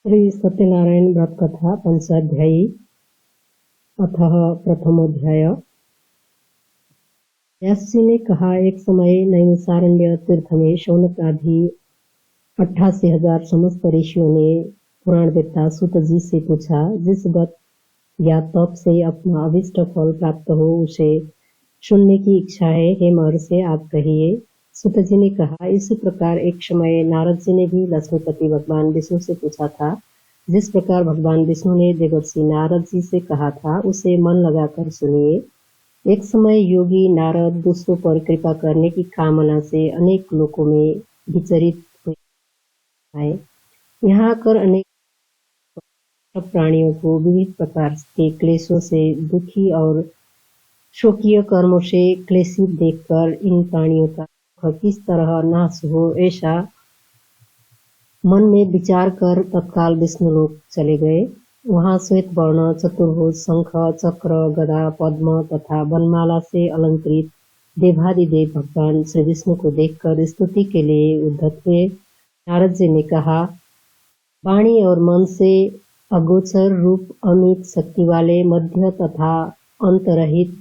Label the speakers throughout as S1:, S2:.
S1: श्री सत्यनारायण व्रत कथा पंचाध्यायी अथ प्रथमोध्याय। व्यास जी ने कहा, एक समय नैमिषारण्य तीर्थ में शौनक आदि 88,000 समस्त ऋषियों ने पुराण वेत्ता सूत जी से पूछा, जिस व्रत या तप से अपना अभिष्ट फल प्राप्त हो उसे सुनने की इच्छा है, हे महर्षि आप कहिए। सूत जी ने कहा, इसी प्रकार एक समय नारद जी ने भी लक्ष्मीपति भगवान विष्णु से पूछा था। जिस प्रकार भगवान विष्णु ने देवर्षि नारद जी से कहा था, उसे मन लगाकर सुनिए। एक समय योगी नारद दूसरों पर कृपा करने की कामना से अनेक लोकों में विचरित हुए। यहाँ आकर अनेक प्राणियों को विविध प्रकार के क्लेशों से दुखी और शोकीय कर्मों से क्लेशित देखकर इन प्राणियों का किस तरह नाश हो, ऐसा मन में विचार कर तत्काल विष्णुलोक चले गए। वहां श्वेत वर्ण, चतुर्भुज, शंख, चक्र, गदा, पद्म तथा वनमाला से अलंकृत देवादिदेव भगवान श्री विष्णु को देखकर स्तुति के लिए उद्धत हुए। नारद जी ने कहा, वाणी और मन से अगोचर रूप अमित शक्ति वाले, मध्य तथा अंत रहित,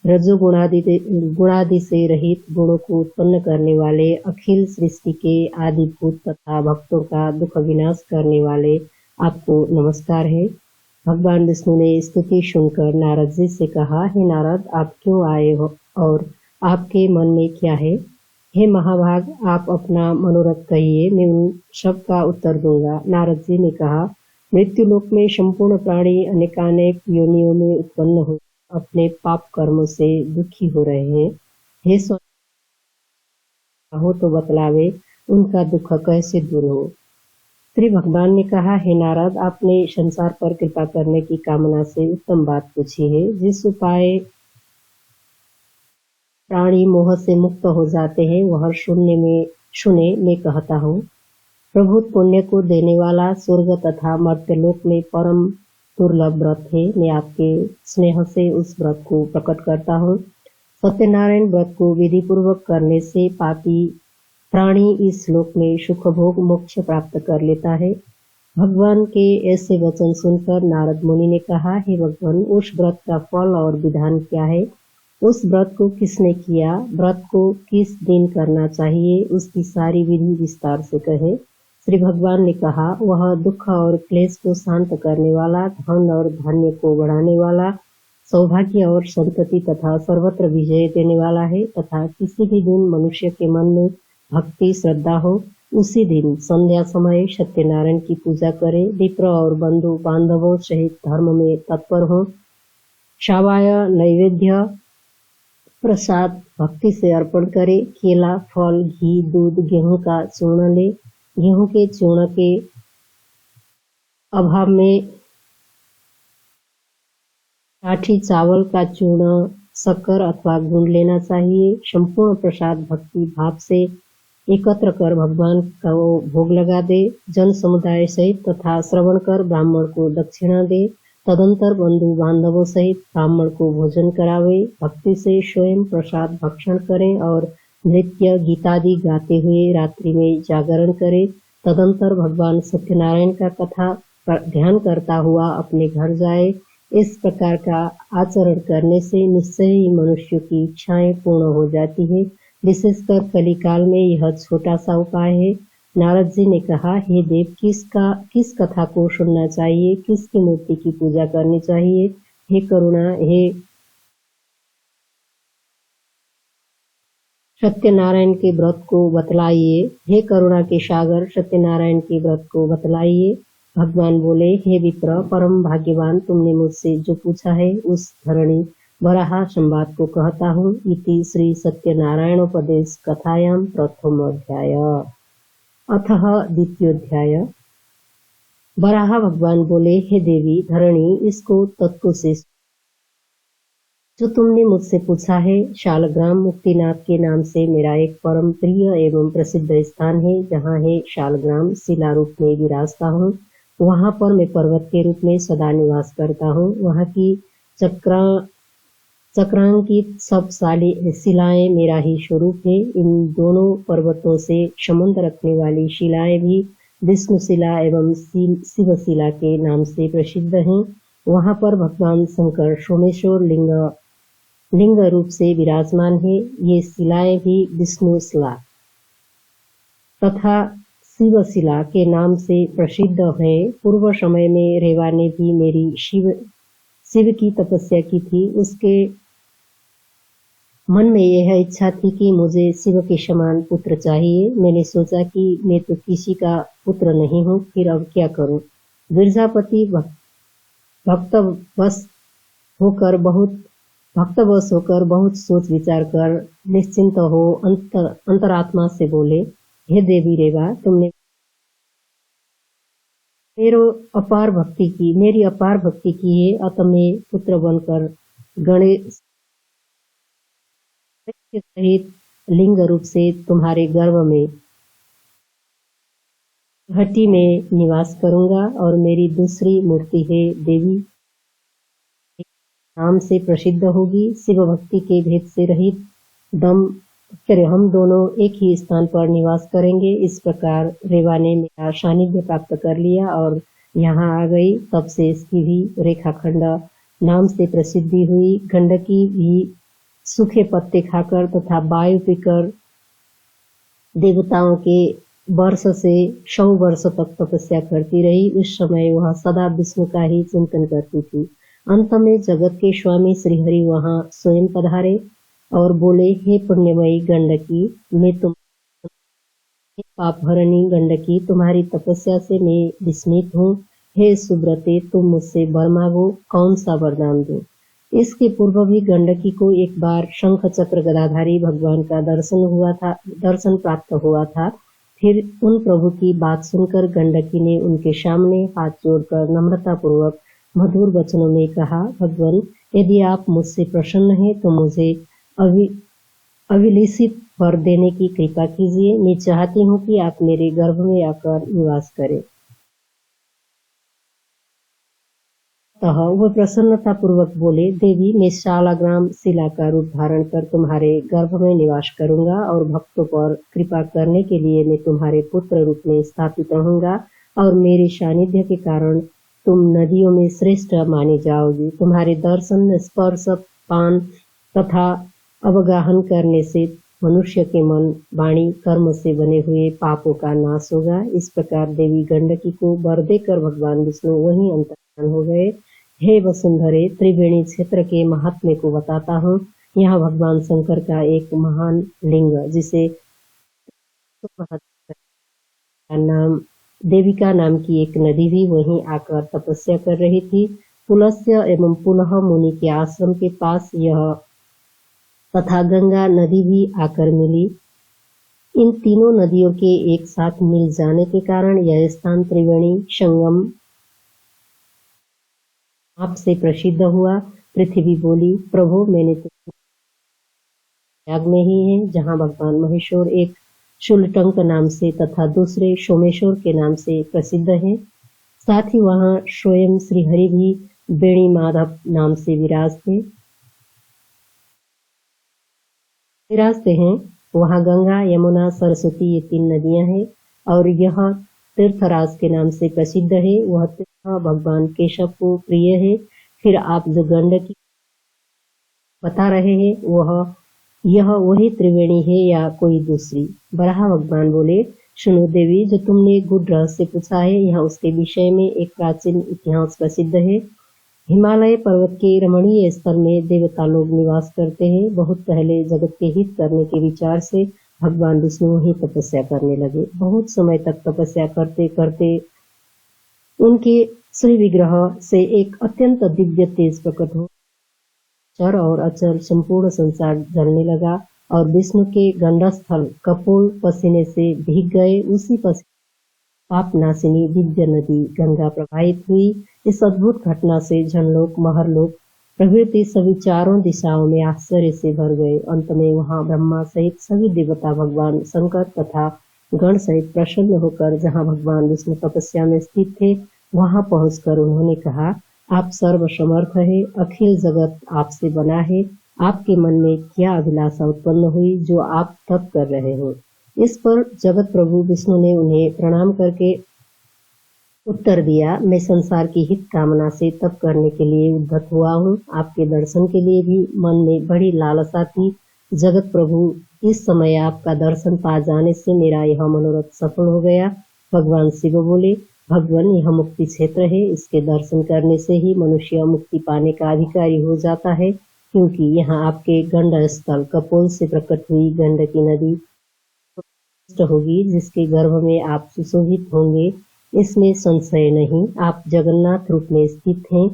S1: गुणादि से रहित, गुणों को उत्पन्न करने वाले, अखिल सृष्टि के आदिभूत तथा भक्तों का दुख विनाश करने वाले आपको नमस्कार है। भगवान विष्णु ने स्तुति सुनकर नारद जी से कहा, हे नारद, आप क्यों आए हो और आपके मन में क्या है? हे महाभाग, आप अपना मनोरथ कहिए, मैं उन सब का उत्तर दूंगा। नारद जी ने कहा, मृत्युलोक में संपूर्ण प्राणी अनेकानेक योनियों में उत्पन्न हो अपने पाप कर्मों से दुखी हो रहे हैं। हे हो तो बतलावे, उनका दुख कैसे दूर हो। श्री भगवान ने कहा, हे नारद, आपने संसार पर कृपा करने की कामना से उत्तम बात पूछी है। जिस उपाय प्राणी मोह से मुक्त हो जाते हैं वह सुने मैं कहता हूँ। प्रभु पुण्य को देने वाला स्वर्ग तथा मर्त्यलोक में परम दुर्लभ व्रत है। मैं आपके स्नेह से उस व्रत को प्रकट करता हूँ। सत्यनारायण व्रत को विधि पूर्वक करने से पापी प्राणी इस श्लोक में सुख भोग मोक्ष प्राप्त कर लेता है। भगवान के ऐसे वचन सुनकर नारद मुनि ने कहा, हे भगवान, उस व्रत का फल और विधान क्या है? उस व्रत को किसने किया? व्रत को किस दिन करना चाहिए? उसकी सारी विधि विस्तार से कहे। श्री भगवान ने कहा, वह दुख और क्लेश को शांत करने वाला, धन और धान्य को बढ़ाने वाला, सौभाग्य और संतति तथा सर्वत्र विजय देने वाला है तथा किसी भी दिन मनुष्य के मन में भक्ति श्रद्धा हो, उसी दिन संध्या समय सत्यनारायण की पूजा करे, विप्र और बंधु बांधवों सहित धर्म में तत्पर हो, शावाय नैवेद्य प्रसाद भक्ति से अर्पण करे, केला, फल, घी, दूध, गेहूं का चूर्ण ले। गेहूं के चूर्ण के अभाव में काठी चावल का चूर्ण, शक्कर अथवा गुड़ लेना चाहिए। संपूर्ण प्रसाद भक्ति भाव से एकत्र कर भगवान का भोग लगा दे। जन समुदाय सहित तथा श्रवण कर ब्राह्मण को दक्षिणा दे। तदंतर बंधु बांधवों सहित ब्राह्मण को भोजन करावे। भक्ति से स्वयं प्रसाद भक्षण करें और नृत्य गीतादि गाते हुए रात्रि में जागरण करे। तदंतर भगवान सत्यनारायण का कथा ध्यान करता हुआ अपने घर जाए। इस प्रकार का आचरण करने से निश्चय ही मनुष्य की इच्छाएं पूर्ण हो जाती है। विशेषकर कलिकाल में यह छोटा सा उपाय है। नारद जी ने कहा, हे देव, किस कथा को सुनना चाहिए? किसकी मूर्ति की पूजा करनी चाहिए? हे करुणा, हे सत्यनारायण के व्रत को बतलाइए। हे करुणा के सागर, सत्यनारायण के व्रत को बतलाइए। भगवान बोले, हे विप्र, परम भाग्यवान, तुमने मुझसे जो पूछा है उस धरणी वराह संवाद को कहता हूँ। इति श्री सत्यनारायणोपदेश कथायाम प्रथमोध्याय। अथः द्वितीयोध्याय। वराह भगवान बोले, हे देवी धरणी, इसको तत्व से जो तुमने मुझसे पूछा है। शालग्राम मुक्तिनाथ के नाम से मेरा एक परम प्रिय एवं प्रसिद्ध स्थान है, जहाँ है शालग्राम शिला रूप में विराजता हूँ। वहाँ पर मैं पर्वत के रूप में सदा निवास करता हूँ। वहाँ की चक्रांकित सब शिलाएं मेरा ही स्वरूप है। इन दोनों पर्वतों से संबंध रखने वाली शिलाएं भी विष्णुशिला एवं शिवशिला के नाम से प्रसिद्ध हैं। वहां पर भगवान शंकर सोमेश्वर लिंग रूप से विराजमान है। ये शिलाएं भी विष्णुशिला तथा शिवशिला के नाम से प्रसिद्ध है। पूर्व समय में रेवा ने भी मेरी शिव की तपस्या की थी। उसके मन में यह इच्छा थी कि मुझे शिव के समान पुत्र चाहिए। मैंने सोचा कि मैं तो किसी का पुत्र नहीं हूँ, फिर अब क्या करूं। गिरजापति भक्तवश होकर बहुत सोच विचार कर निश्चिंत हो अंतरात्मा से बोले, हे देवी रेवा, तुमने मेरी अपार भक्ति की है, अतः मैं पुत्र बनकर गणेश सहित लिंग रूप से तुम्हारे गर्भ में घटी में निवास करूंगा और मेरी दूसरी मूर्ति है देवी नाम से प्रसिद्ध होगी। शिव भक्ति के भेद से रहित हम दोनों एक ही स्थान पर निवास करेंगे। इस प्रकार रेवा ने मेरा सानिध्य प्राप्त कर लिया और यहाँ आ गई। तब से इसकी भी रेखाखंड नाम से प्रसिद्धि हुई। गंडकी भी सूखे पत्ते खाकर तथा वायु पीकर देवताओं के वर्ष से 100 वर्ष तक तपस्या करती रही। उस समय वह सदा विष्णु का ही चिंतन करती थी। अंत में जगत के स्वामी श्रीहरि वहां स्वयं पधारे और बोले, हे पुण्यमयी गंडकी, मैं तुम पापहरणी गंडकी, तुम्हारी तपस्या से मैं विस्मित हूँ। हे सुब्रते, तुम मुझसे वर मांगो, कौन सा वरदान दो। इसके पूर्व भी गंडकी को एक बार शंख चक्र गदाधारी भगवान का दर्शन प्राप्त हुआ था। फिर उन प्रभु की बात सुनकर गंडकी ने उनके सामने हाथ जोड़कर नम्रता पूर्वक मधुर वचनों में कहा, भगवान, यदि आप मुझसे प्रसन्न हैं तो मुझे अभिलेषित वर देने की कृपा कीजिए। मैं चाहती हूँ कि आप मेरे गर्भ में आकर निवास करें। वह प्रसन्नता पूर्वक बोले, देवी, मैं शालाग्राम शिला का रूप धारण कर तुम्हारे गर्भ में निवास करूंगा और भक्तों पर कृपा करने के लिए मैं तुम्हारे पुत्र रूप में स्थापित रहूंगा और मेरे सानिध्य के कारण तुम नदियों में श्रेष्ठ माने जाओगी। तुम्हारे दर्शन, स्पर्श, पान तथा अवगाहन करने से मनुष्य के मन, वाणी, कर्म से बने हुए पापों का नाश होगा। इस प्रकार देवी गंडकी को वर देकर भगवान विष्णु वहीं अंतर्धान हो गए। हे वसुंधरे, त्रिवेणी क्षेत्र के महात्म्य को बताता हूँ। यहाँ भगवान शंकर का एक महान लिंग, जिसे नाम देविका नाम की एक नदी भी वहीं आकर तपस्या कर रही थी। पुलस्त्य एवं पुलह मुनि के आश्रम के पास यह तथा गंगा नदी भी आकर मिली। इन तीनों नदियों के एक साथ मिल जाने के कारण यह स्थान त्रिवेणी संगम आपसे प्रसिद्ध हुआ। पृथ्वी बोली, प्रभु, मैंने तो याग में ही है, जहाँ भगवान महेश्वर एक शूलटंक नाम से तथा दूसरे सोमेश्वर के नाम से प्रसिद्ध हैं। साथ ही वहाँ स्वयं श्रीहरि भी बेणी माधव नाम से विराजते हैं। वहाँ गंगा, यमुना, सरस्वती ये 3 नदियां हैं और यह तीर्थराज के नाम से प्रसिद्ध है। वह तीर्थ भगवान केशव को प्रिय है। फिर आप जो गंडकी बता रहे हैं यह वही त्रिवेणी है या कोई दूसरी। बराह भगवान बोले, सुनो देवी, जो तुमने गुड रहस्य पूछा है, यहाँ उसके विषय में एक प्राचीन इतिहास प्रसिद्ध है। हिमालय पर्वत के रमणीय स्थल में देवता लोग निवास करते हैं। बहुत पहले जगत के हित करने के विचार से भगवान विष्णु ही तपस्या करने लगे। बहुत समय तक तपस्या करते करते उनके श्री विग्रह से एक अत्यंत दिव्य तेज प्रकट हो चर और अचर संपूर्ण संसार जलने लगा और विष्णु के गंडस्थल कपोल पसीने से भीग गए। उसी पसीने पाप नाशिनी दिव्य नदी गंगा प्रवाहित हुई। इस अद्भुत घटना से जनलोक, महरलोक प्रभृति सभी चारों दिशाओं में आश्चर्य से भर गए। अंत में वहां ब्रह्मा सहित सभी देवता भगवान शंकर तथा गण सहित प्रसन्न होकर जहां भगवान विष्णु तपस्या में स्थित थे वहां पहुंचकर उन्होंने कहा, आप सर्व समर्थ है, अखिल जगत आपसे बना है। आपके मन में क्या अभिलाषा उत्पन्न हुई जो आप तप कर रहे हो। इस पर जगत प्रभु विष्णु ने उन्हें प्रणाम करके उत्तर दिया, मैं संसार की हित कामना से तप करने के लिए उद्यत हुआ हूँ। आपके दर्शन के लिए भी मन में बड़ी लालसा थी। जगत प्रभु, इस समय आपका दर्शन पा जाने से मेरा यह मनोरथ सफल हो गया। भगवान शिव बोले, भगवान, यह मुक्ति क्षेत्र है। इसके दर्शन करने से ही मनुष्य मुक्ति पाने का अधिकारी हो जाता है, क्योंकि यहाँ आपके गंड स्थल कपोल से प्रकट हुई गंडकी नदी होगी, जिसके गर्भ में आप सुशोभित होंगे, इसमें संशय नहीं। आप जगन्नाथ रूप में स्थित हैं।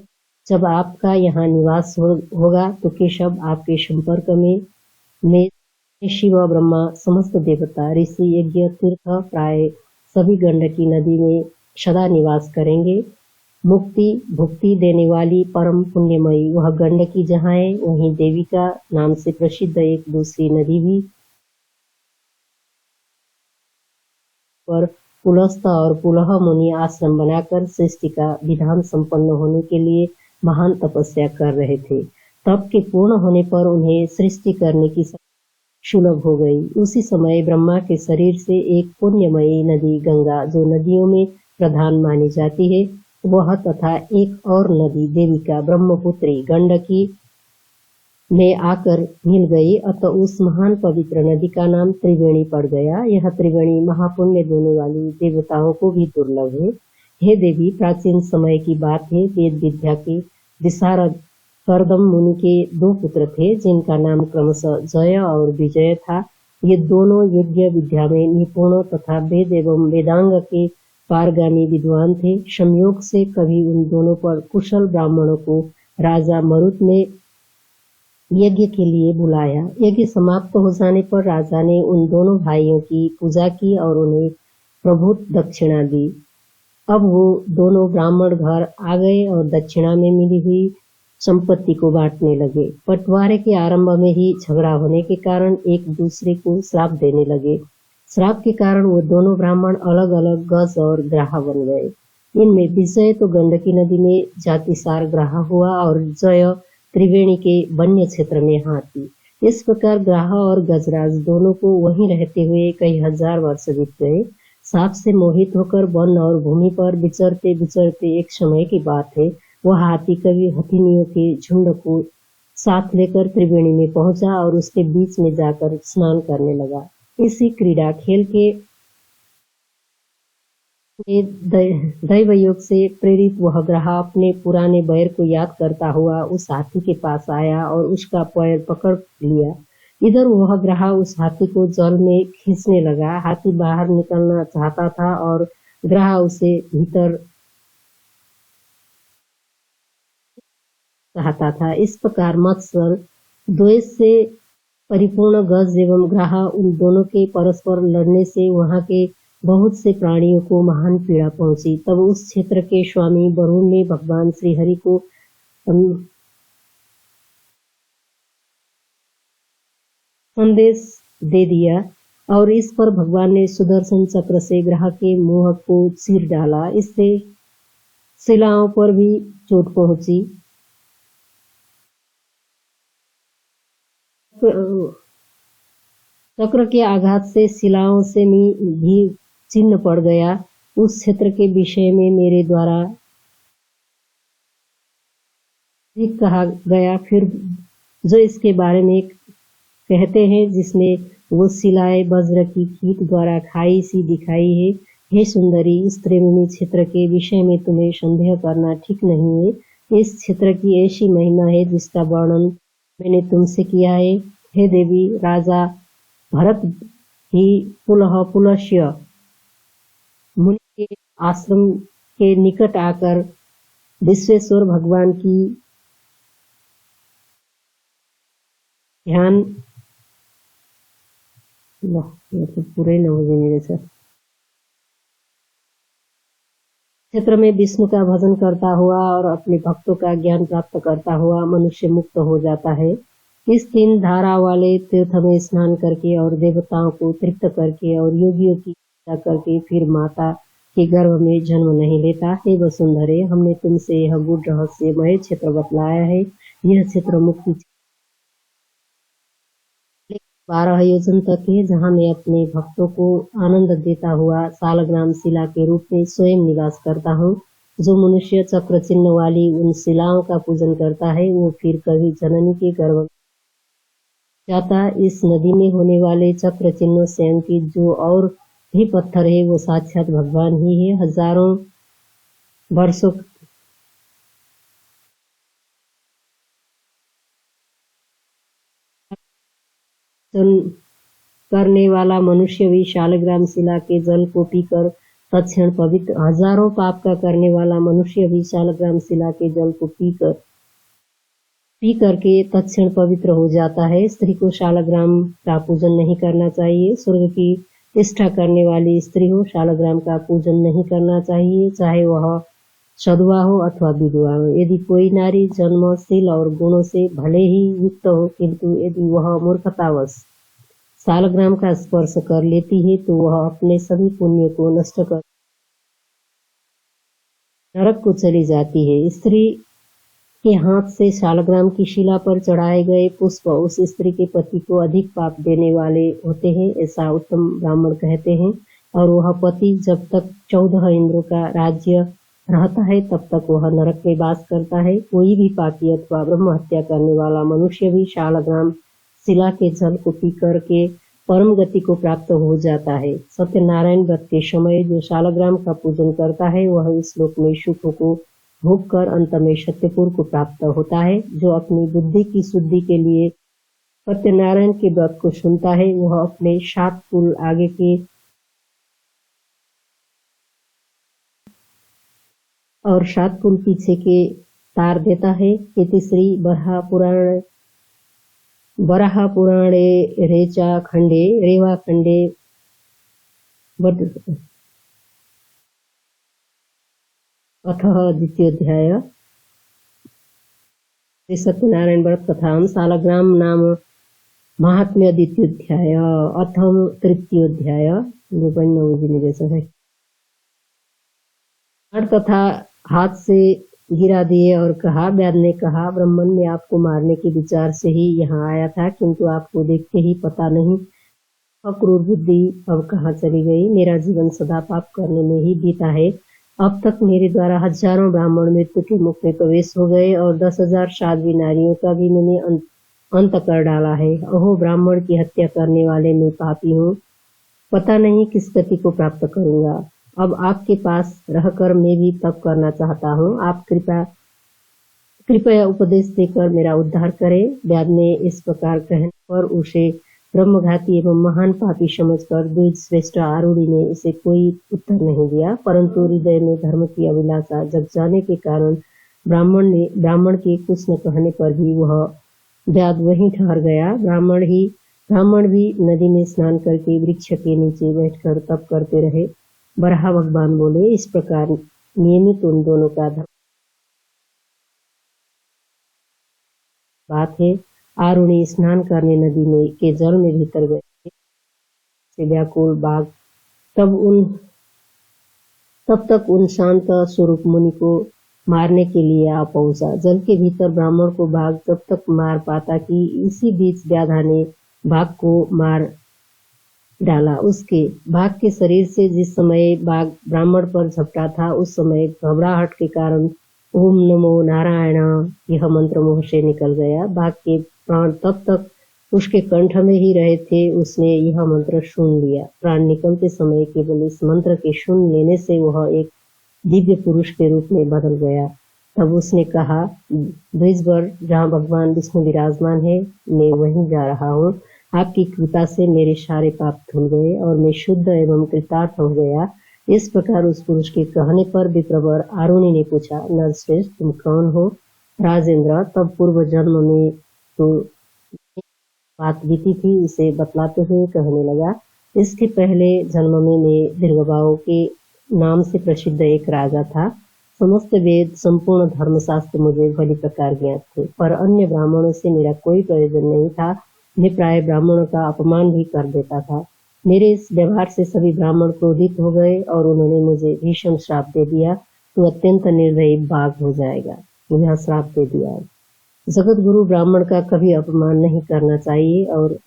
S1: जब आपका यहाँ निवास होगा तो केशव आपके संपर्क में शिव, ब्रह्मा, समस्त देवता, ऋषि, यज्ञ, तीर्थ प्राय सभी गंडकी नदी में सदा निवास करेंगे। मुक्ति भुक्ति देने वाली परम पुण्यमयी वह गंडकी जहाँ है, वहीं देविका नाम से प्रसिद्ध एक दूसरी नदी भी पर पुलस्त्य और पुलह मुनि आश्रम बनाकर सृष्टि का विधान संपन्न होने के लिए महान तपस्या कर रहे थे। तप के पूर्ण होने पर उन्हें सृष्टि करने की सुलभ हो गई। उसी समय ब्रह्मा के शरीर से एक पुण्यमयी नदी गंगा, जो नदियों में प्रधान मानी जाती है, वह तथा एक और नदी देविका ब्रह्मपुत्री गंडकी में आकर मिल गई। अतः उस महान पवित्र नदी का नाम त्रिवेणी पड़ गया। यह त्रिवेणी महापुण्य देने वाली देवताओं को भी दुर्लभ है। हे देवी, प्राचीन समय की बात है। वेद विद्या के विशारद करदम मुनि के 2 पुत्र थे, जिनका नाम क्रमशः जय और विजय था। ये दोनों यज्ञ विद्या में निपुण तथा वेद एवं वेदांग के पारगामी विद्वान थे। संयोग से कभी उन दोनों पर कुशल ब्राह्मणों को राजा मरुत ने यज्ञ के लिए बुलाया। यज्ञ समाप्त हो जाने पर राजा ने उन दोनों भाइयों की पूजा की और उन्हें प्रभुत दक्षिणा दी। अब वो दोनों ब्राह्मण घर आ गए और दक्षिणा में मिली हुई संपत्ति को बांटने लगे। बंटवारे के आरंभ में ही झगड़ा होने के कारण एक दूसरे को श्राप देने लगे। श्राप के कारण वो दोनों ब्राह्मण अलग अलग गज और ग्राह बन गए। इनमें विजय तो गंडकी नदी में जातिसार ग्राह हुआ और जय त्रिवेणी के वन्य क्षेत्र में हाथी। इस प्रकार ग्राह और गजराज दोनों को वहीं रहते हुए कई हजार वर्ष बीत गए। सांप से मोहित होकर वन और भूमि पर विचरते विचरते एक समय की बात है, वह हाथी कभी हथिनियों के झुंड को साथ लेकर त्रिवेणी में पहुंचा और उसके बीच में जाकर स्नान करने लगा। इसी क्रीड़ा खेल के दैव योग से प्रेरित वह ग्राह अपने पुराने बैर को याद करता हुआ उस हाथी के पास आया और उसका पैर पकड़ लिया। इधर वह ग्राह उस हाथी को जल में खींचने लगा। हाथी बाहर निकलना चाहता था और ग्राह उसे भीतर चाहता था। इस प्रकार मत्सर द्वेष से परिपूर्ण गज एवं ग्राह उन दोनों के परस्पर लड़ने से वहां के बहुत से प्राणियों को महान पीड़ा पहुंची। तब उस क्षेत्र के स्वामी वरुण ने भगवान श्री हरि को संदेश दे दिया और इस पर भगवान ने सुदर्शन चक्र से ग्राह के मुंह को चीर डाला। इससे शिलाओं पर भी चोट पहुंची। चक्र के आघात से शिलाओं से भी चिन्ह पड़ गया। उस क्षेत्र के विषय में मेरे द्वारा कहा गया। फिर जो इसके बारे में कहते हैं, जिसमें वो शिलाएं वज्र की कीट द्वारा खाई सी दिखाई है। हे सुंदरी, इस त्रिवेणी क्षेत्र के विषय में तुम्हें संदेह करना ठीक नहीं है। इस क्षेत्र की ऐसी महिमा है जिसका वर्णन मैंने तुमसे किया है। हे देवी, राजा भरत ही पुलस्य मुनि के आश्रम के निकट आकर विश्वेश्वर भगवान की ध्यान पूरे न हो गए मेरे से क्षेत्र में विष्णु का भजन करता हुआ और अपने भक्तों का ज्ञान प्राप्त करता हुआ मनुष्य मुक्त हो जाता है। इस 3 धारा वाले तीर्थ में स्नान करके और देवताओं को तृप्त करके और योगियों की पूजा करके फिर माता के गर्भ में जन्म नहीं लेता। हे वसुंधरे, हमने तुमसे यह गूढ़ रहस्यमय क्षेत्र बतलाया है। यह क्षेत्र मुक्ति 12 योजन तक है, जहाँ मैं अपने भक्तों को आनंद देता हुआ सालग्राम शिला के रूप में स्वयं निवास करता हूँ। जो मनुष्य चक्र चिन्ह वाली उन शिलाओं का पूजन करता है, वो फिर कभी जननी के गर्भ जाता। इस नदी में होने वाले चक्र चिन्हों से अंकित जो और भी पत्थर है, वो साक्षात भगवान ही है। हजारों वर्षों करने वाला मनुष्य भी शालग्राम शिला के जल को पीकर तत्क्षण पवित्र, हजारों पाप का करने वाला मनुष्य भी शालग्राम शिला के जल को पी करके तत्क्षण पवित्र हो जाता है। स्त्री को शालग्राम का पूजन नहीं करना चाहिए। स्वर्ग की निष्ठा करने वाली स्त्री हो, शालग्राम का पूजन नहीं करना चाहिए, चाहे वह सधवा हो अथवा विधवा हो। यदि कोई नारी जन्मशील और गुणों से भले ही युक्त हो, किंतु यदि वह मूर्खतावश सालग्राम का स्पर्श कर लेती है, तो वह अपने सभी पुण्य को नष्ट कर नरक को चली जाती है। स्त्री के हाथ से शालग्राम की शिला पर चढ़ाए गए पुष्प उस स्त्री के पति को अधिक पाप देने वाले होते हैं, ऐसा उत्तम ब्राह्मण कहते हैं। और वह पति जब तक 14 इंद्रों का राज्य रहता है, तब तक वह नरक में वास करता है। कोई भी पापी अथवा ब्रह्म हत्या करने वाला मनुष्य भी शालग्राम शिला के जल को पी करके परम गति को प्राप्त हो जाता है। सत्यनारायण व्रत के समय जो शालग्राम का पूजन करता है, वह इस लोक में सुखों को भोग कर अंत में सत्यपुर को प्राप्त होता है। जो अपनी बुद्धि की शुद्धि के लिए सत्यनारायण के व्रत को सुनता है, वह अपने 7 कुल आगे के और 7 कुल पीछे के तार देता है। इतिश्री बराह पुराणे रेचा खंडे रेवा खंडे अथः द्वितीयोध्याय श्री सत्यनारायण व्रत कथाम सालग्राम नाम महात्म्य द्वितीयोध्याय अथम तृतीयोध्याय जैसा है। तथा हाथ से गिरा दिए और कहा, व्याध ने कहा, ब्राह्मण ने आपको मारने के विचार से ही यहाँ आया था, किंतु आपको देखते ही पता नहीं अक्रूर बुद्धि अब कहाँ चली गई। मेरा जीवन सदा पाप करने में ही बीता है। अब तक मेरे द्वारा हजारों ब्राह्मण मृत्यु के मुख में प्रवेश हो गए और 10,000 साध्वी नारियों का भी मैंने अंत कर डाला है। अहो ब्राह्मण की हत्या करने वाले मैं पापी हूँ, पता नहीं किस गति को प्राप्त करूंगा। अब आपके पास रहकर मैं भी तप करना चाहता हूँ। आप कृपया उपदेश देकर मेरा उद्धार करें। व्याध ने इस प्रकार कहने पर उसे ब्रह्मघाती एवं महान पापी समझकर द्विज श्रेष्ठ आरूढ़ी ने इसे कोई उत्तर नहीं दिया, परंतु हृदय में धर्म की अभिलाषा जग जाने के कारण ब्राह्मण के कुछ न कहने पर भी वह व्याध वहीं ठहर गया। ब्राह्मण भी नदी में स्नान करके वृक्ष के नीचे बैठकर तप करते रहे। बराह भगवान बोले, इस प्रकार नियमित उन दोनों का धर्म बात है। आरुणी स्नान करने नदी में के जल में भीतर गए से व्याकुल बाघ तब तक उन शांत स्वरूप मुनि को मारने के लिए आ पहुंचा। जल के भीतर ब्राह्मण को बाघ तब तक मार पाता कि इसी बीच व्याधा ने बाघ को मार डाला। उसके बाघ के शरीर से जिस समय बाघ ब्राह्मण पर झपटा था, उस समय घबराहट के कारण ओम नमो नारायण यह मंत्र मुंह से निकल गया। बाघ के प्राण तब तक उसके कंठ में ही रहे थे। उसने यह मंत्र सुन लिया। प्राण निकलते समय केवल इस मंत्र के सुन लेने से वह एक दिव्य पुरुष के रूप में बदल गया। तब उसने कहा, द्विजवर जहाँ भगवान विष्णु विराजमान है, मैं वहीं जा रहा हूँ। आपकी कृपा से मेरे सारे पाप धुल गए और मैं शुद्ध एवं कृतार्थ हो गया। इस प्रकार उस पुरुष के कहने पर विप्रवर आरुणि ने पूछा, नरश्रेष्ठ तुम कौन हो? राजेंद्र, तब पूर्व जन्म में तो बात बीती थी, इसे बतलाते हुए कहने लगा, इसके पहले जन्म में मैं दीर्घबाहु के नाम से प्रसिद्ध एक राजा था। समस्त वेद संपूर्ण धर्मशास्त्र मुझे भली प्रकार ज्ञात थे, पर अन्य ब्राह्मणों से मेरा कोई प्रयोजन नहीं था। मैं प्राय ब्राह्मणों का अपमान भी कर देता था। मेरे इस व्यवहार से सभी ब्राह्मण क्रोधित हो गए और उन्होंने मुझे भीषण श्राप दे दिया, तू अत्यंत निर्दयी बाघ हो जाएगा। मुझे श्राप दे दिया। जगत गुरु ब्राह्मण का कभी अपमान नहीं करना चाहिए और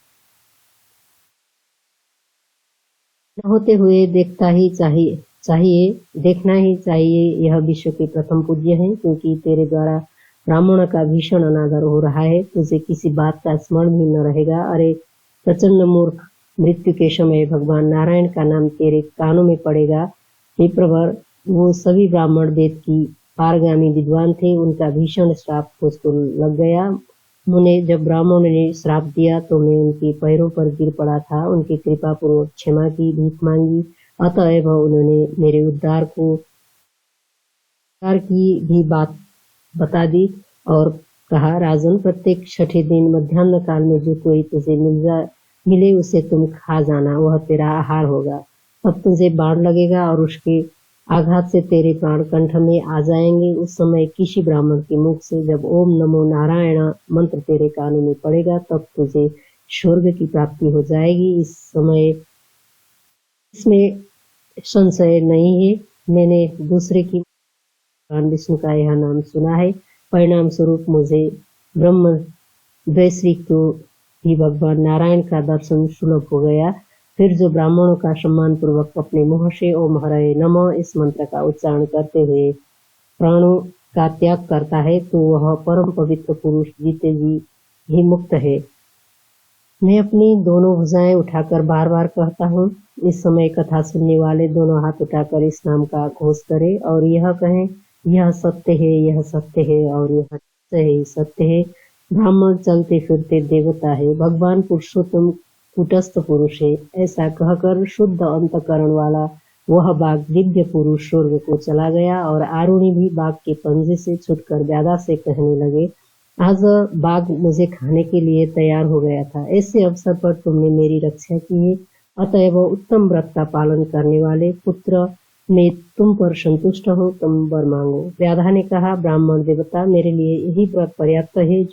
S1: न होते हुए देखना ही चाहिए। यह विश्व के प्रथम पूज्य हैं, क्योंकि तेरे द्वारा ब्राह्मण का भीषण अनादर हो रहा है। तुझे किसी बात का स्मरण भी न रहेगा। अरे प्रचंड मूर्ख, मृत्यु के समय भगवान नारायण का नाम तेरे कानों में पड़ेगा। हे प्रवर, वो सभी ब्राह्मण वेद की पारगामी विद्वान थे, उनका भीषण श्राप मुझको लग गया। मुझे जब ब्राह्मणों ने श्राप दिया तो मैं उनके पैरों पर गिर पड़ा था, उनकी कृपा पूर्वक क्षमा की भीख मांगी। अतएव उन्होंने मेरे उद्धार की भी बात बता दी और कहा, राजन, प्रत्येक छठे दिन मध्याह्न काल में जो कोई तुझे मिले उसे तुम खा जाना, वह तेरा आहार होगा। तब तुझे बाण लगेगा और उसके आघात से तेरे प्राण कंठ में आ जाएंगे। उस समय किसी ब्राह्मण के मुख से जब ओम नमो नारायण मंत्र तेरे कानों में पड़ेगा, तब तुझे स्वर्ग की प्राप्ति हो जाएगी। इसमें संशय नहीं है। मैंने दूसरे की भगवान विष्णु का यह नाम सुना है। परिणाम स्वरूप मुझे ब्रह्म वैश्विक को भी भगवान नारायण का दर्शन सुलभ हो गया। फिर जो ब्राह्मणों का सम्मान पूर्वक अपने मुंह से ओम हरये नमः इस मंत्र का उच्चारण करते हुए प्राणों का त्याग करता है, तो वह परम पवित्र पुरुष जीते जी ही मुक्त है। मैं अपनी दोनों भुजाएं उठाकर बार बार कहता हूँ। इस समय कथा सुनने वाले दोनों हाथ उठाकर इस नाम का घोष करें और यह कहें, यह सत्य है, यह सत्य है और यह सत्य है, सत्य है। ब्राह्मण चलते फिरते देवता है, भगवान पुरुषोत्तम कुटस्थ पुरुष है। ऐसा कहकर शुद्ध अंतकरण वाला वह बाघ दिव्य पुरुष स्वर्ग को चला गया और आरुणी भी बाघ के पंजे से छूटकर व्यादा से कहने लगे, आज बाघ मुझे खाने के लिए तैयार हो गया था। ऐसे अवसर पर तुमने मेरी रक्षा की है। अतएव उत्तम व्रत का पालन करने वाले पुत्र, मैं तुम पर संतुष्ट हूँ, तुम वर मांगो। व्याधा ने कहा, ब्राह्मण देवता, मेरे लिए यही व्रत पर्याप्त है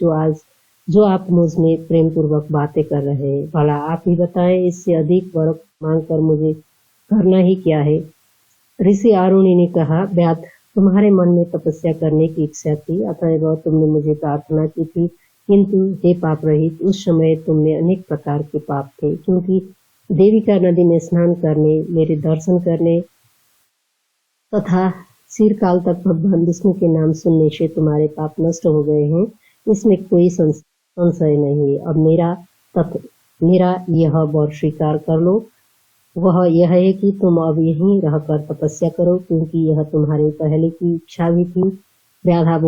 S1: जो आप मुझ में प्रेम पूर्वक बातें कर रहे हैं। भला आप ही बताएं, इससे अधिक वर मांगकर मुझे करना ही क्या है। ऋषि आरुणि ने कहा, व्याध, तुम्हारे मन में तपस्या करने की इच्छा थी, अतएव तुमने मुझे प्रार्थना की थी। किंतु हे पाप रहित, उस समय तुमने अनेक प्रकार के पाप थे, क्योंकि देविका नदी में स्नान करने, मेरे दर्शन करने तथा चिरकाल तक भगवान विष्णु के नाम सुनने से तुम्हारे पाप नष्ट हो गए हैं। इसमें कोई संशय नहीं है। अब मेरा यह वर स्वीकार कर लो। वह यह है कि तुम अब यहीं रहकर तपस्या करो, क्योंकि यह तुम्हारे पहले की इच्छा भी थी। व्याधा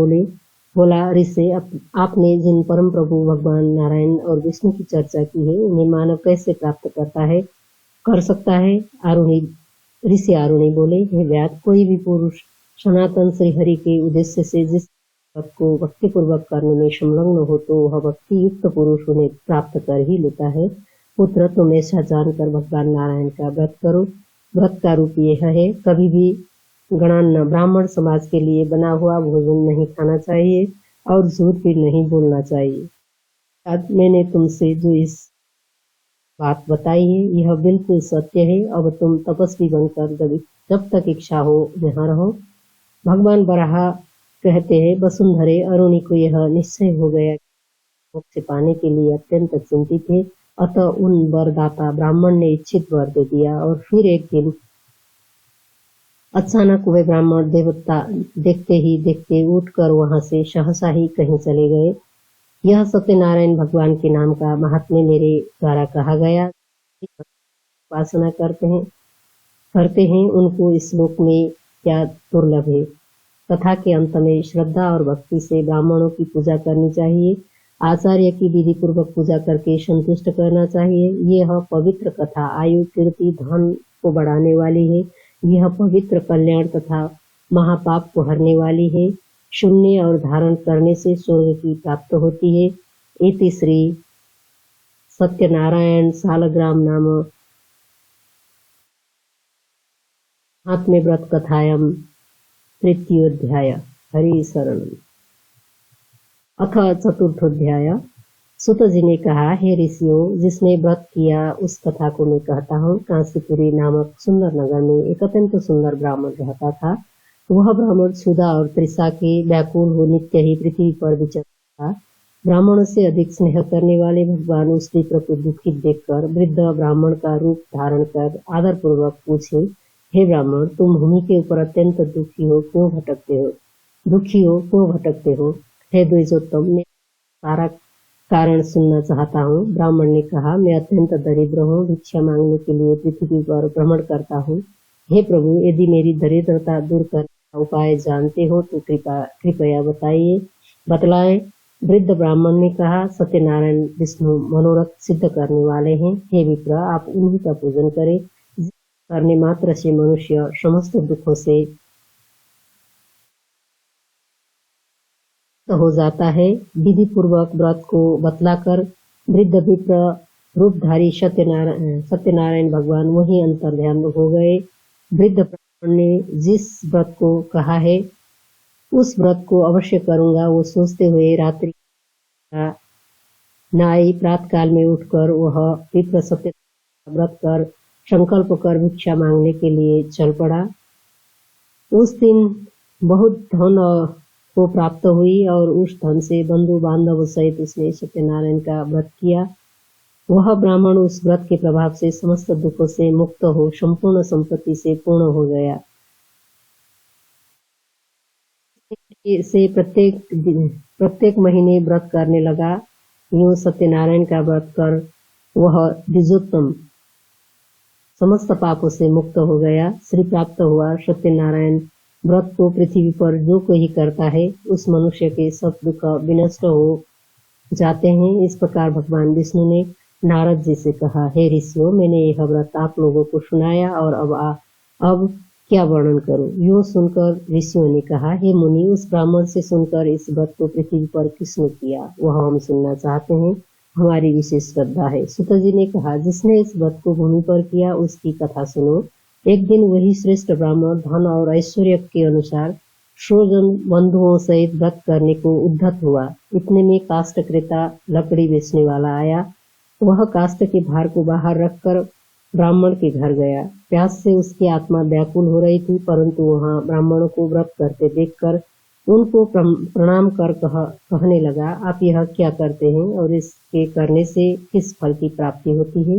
S1: बोला, ऋषि, आपने जिन परम प्रभु भगवान नारायण और विष्णु की चर्चा की है, उन्हें मानव कैसे प्राप्त कर सकता है। ऋषि आरुणि बोले, हे व्याध, कोई भी पुरुष सनातन श्री हरि के उद्देश्य से जिस भक्त को भक्ति पूर्वक करने में संलग्न हो, तो वह भक्ति युक्त पुरुष उन्हें प्राप्त कर ही लेता है। पुत्र, तुम ऐसा जानकर भगवान नारायण का व्रत करो। व्रत का रूप यह है, कभी भी गणान्न ब्राह्मण समाज के लिए बना हुआ भोजन नहीं खाना चाहिए और झूठ भी नहीं बोलना चाहिए। आज मैंने तुमसे जो इस बात बताई है, यह बिल्कुल सत्य है। अब तुम तपस्वी बनकर जब तक इच्छा हो यहाँ रहो। भगवान बराह कहते हैं, वसुंधरे, अरुणि को यह निश्चय हो गया कि मोक्ष पाने के लिए अत्यंत चिंतित है। अतः उन वरदाता ब्राह्मण ने इच्छित वर दे दिया और फिर एक दिन अचानक वे ब्राह्मण देवता देखते ही देखते उठकर वहां से सहसा ही कहीं चले गए। यह सत्यनारायण भगवान के नाम का महात्म्य मेरे द्वारा कहा गया। उपासना करते हैं उनको इस लोक में क्या दुर्लभ है। कथा के अंत में श्रद्धा और भक्ति से ब्राह्मणों की पूजा करनी चाहिए। आचार्य की विधि पूर्वक पूजा करके संतुष्ट करना चाहिए। यह पवित्र कथा आयु, कीर्ति, धन को बढ़ाने वाली है। यह पवित्र कल्याण तथा महापाप को हरने वाली है। शून्य और धारण करने से स्वर्ग की प्राप्त होती है। इति श्री सत्यनारायण सालग्राम नाम महात्म्य व्रत कथायाम तृतीयोध्याय। हरि शरण। अथ चतुर्थोध्याय। सुत जी ने कहा, हे ऋषियों, जिसने व्रत किया उस कथा को मैं कहता हूँ। कांसीपुरी नामक सुंदर नगर में एक अत्यंत सुंदर ब्राह्मण रहता था। वह ब्राह्मण क्षुधा और तृषा के व्याकुल हो नित्य ही पृथ्वी पर विचरता था। ब्राह्मणों से अधिक स्नेह करने वाले भगवान उस विप्र को दुखित देखकर वृद्ध ब्राह्मण का रूप धारण कर आदर पूर्वक पूछे, हे ब्राह्मण, तुम भूमि के ऊपर अत्यंत दुखी हो क्यों भटकते हो? हे द्विजोत्तम, मैं सारा कारण सुनना चाहता हूँ। ब्राह्मण ने कहा, मैं अत्यंत दरिद्र हूँ, भिक्षा मांगने के लिए पृथ्वी पर भ्रमण करता हूँ। हे प्रभु, यदि मेरी दरिद्रता दूर करने का उपाय जानते हो तो कृपया बतलाएं। वृद्ध ब्राह्मण ने कहा, सत्यनारायण विष्णु मनोरथ सिद्ध करने वाले हैं। हे विप्र, आप उन्हीं का पूजन करें। करने मात्र से मनुष्य समस्त दुखों से हो जाता है। विधि पूर्वक व्रत को बतलाकर वृद्ध विप्र रूपधारी सत्यनारायण भगवान वही अंतर्ध्यान हो गए। वृद्ध ब्राह्मण ने जिस व्रत को कहा है उस व्रत को अवश्य करूंगा, वो सोचते हुए रात्रि नाई प्रातःकाल में उठकर वह विप्र सत्यनारायण व्रत कर संकल्प कर भिक्षा मांगने के लिए चल पड़ा। उस दिन बहुत धन को प्राप्त हुई और उस धन से बंधु बांधव सहित उसने सत्यनारायण का व्रत किया। वह ब्राह्मण उस व्रत के प्रभाव से समस्त दुखों से मुक्त हो संपूर्ण संपत्ति से पूर्ण हो गया। से प्रत्येक महीने व्रत करने लगा। यूं सत्यनारायण का व्रत कर वह द्विजोत्तम समस्त पापों से मुक्त हो गया। श्री प्राप्त हुआ। सत्यनारायण व्रत को पृथ्वी पर जो कोई करता है उस मनुष्य के सब दुख विनष्ट हो जाते हैं। इस प्रकार भगवान विष्णु ने नारद जी से कहा, हे ऋषियों, मैंने यह व्रत आप लोगों को सुनाया और अब क्या वर्णन करूं? यूं सुनकर ऋषियों ने कहा, हे मुनि, उस ब्राह्मण से सुनकर इस व्रत को पृथ्वी पर किसने किया वह हम सुनना चाहते हैं, हमारी विशेष श्रद्धा है। सुत जी ने कहा, जिसने इस व्रत को भूमि पर किया उसकी कथा सुनो। एक दिन वही श्रेष्ठ ब्राह्मण धन और ऐश्वर्य के अनुसार 100 जन बंधुओं सहित व्रत करने को उद्धत हुआ। इतने में काष्ठ क्रेता लकड़ी बेचने वाला आया। वह काष्ठ के भार को बाहर रखकर ब्राह्मण के घर गया। प्यास से उसकी आत्मा व्याकुल हो रही थी, परंतु वहां ब्राह्मणों को व्रत करते देखकर उनको प्रणाम कर कहने लगा, आप यह क्या करते हैं और इसके करने से किस फल की प्राप्ति होती है?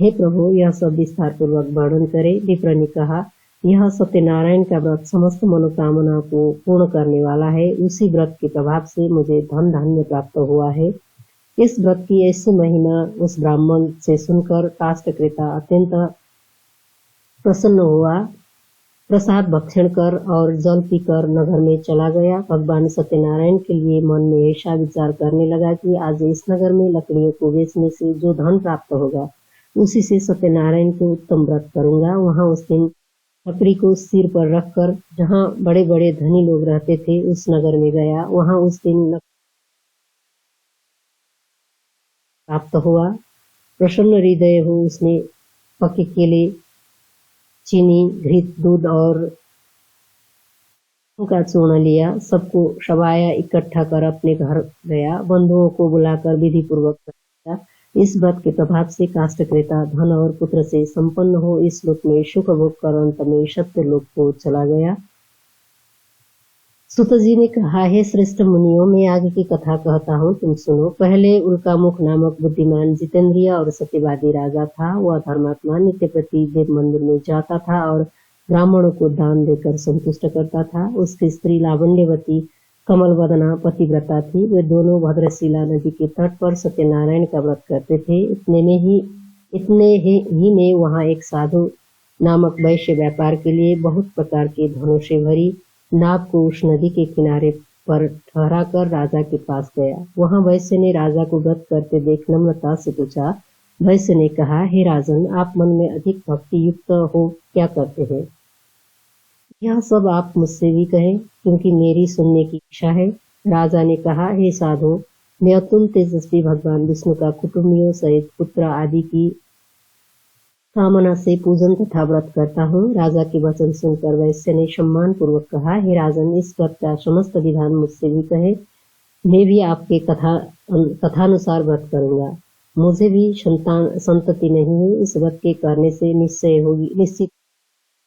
S1: हे प्रभु, यह सब विस्तार पूर्वक वर्णन करे। विप्र ने कहा, यह सत्यनारायण का व्रत समस्त मनोकामना को पूर्ण करने वाला है। उसी व्रत के प्रभाव से मुझे धन धान्य प्राप्त हुआ है। इस व्रत की ऐसी महिमा उस ब्राह्मण से सुनकर काष्ठ क्रेता अत्यंत प्रसन्न हुआ। प्रसाद भक्षण कर और जल पीकर नगर में चला गया। भगवान सत्यनारायण के लिए मन में ऐसा विचार करने लगा कि आज इस नगर में लकड़ियों को बेचने से जो धन प्राप्त होगा उसी से सत्यनारायण को उत्तम व्रत करूंगा। वहां उस दिन लकड़ी को सिर पर रखकर जहां बड़े बड़े धनी लोग रहते थे उस नगर में गया। वहां उस दिन प्राप्त हुआ। प्रसन्न हृदय हो उसने पके केले, चीनी, घृत, दूध और का चूर्ण लिया। सबको शबाया इकट्ठा कर अपने घर गया। बंधुओं को बुलाकर विधि पूर्वक किया। इस व्रत के प्रभाव से काष्ठ क्रेता धन और पुत्र से संपन्न हो इस लोक में सुख भोग कर अंत में सत्य लोक को चला गया। सुत जी ने कहा, हे श्रेष्ठ मुनियों, मैं आगे की कथा कहता हूँ, तुम सुनो। पहले उल्कामुख नामक बुद्धिमान जितेंद्रिय और सत्यवादी राजा था। वह धर्मात्मा नित्य प्रति देव मंदिर में जाता था और ब्राह्मणों को दान देकर संतुष्ट करता था। उसकी स्त्री लावण्यवती कमलवदना पतिव्रता थी। वे दोनों भद्रशिला नदी के तट पर सत्यनारायण का व्रत करते थे। इतने ही में वहां एक साधु नामक वैश्य व्यापार के लिए बहुत प्रकार के धनों से भरी नाव को उस नदी के किनारे पर ठहरा कर राजा के पास गया। वहां वैश्य ने राजा को व्रत करते देख नम्रता से पूछा। वैश्य ने कहा, हे राजन, आप मन में अधिक भक्ति युक्त हो क्या करते हैं? यह सब आप मुझसे भी कहें, क्योंकि मेरी सुनने की इच्छा है। राजा ने कहा, हे साधु, मैं अत्यंत तेजस्वी भगवान विष्णु का कुटुंबियों सहित पुत्र आदि की कामना से पूजन तथा व्रत करता हूँ। राजा के वचन सुनकर वैश्य ने सम्मान पूर्वक कहा, हे राजन, इस व्रत का समस्त विधान मुझसे भी कहे। मैं भी आपके कथानुसार व्रत करूंगा। मुझे भी संतति नहीं है। इस व्रत के करने से निश्चित।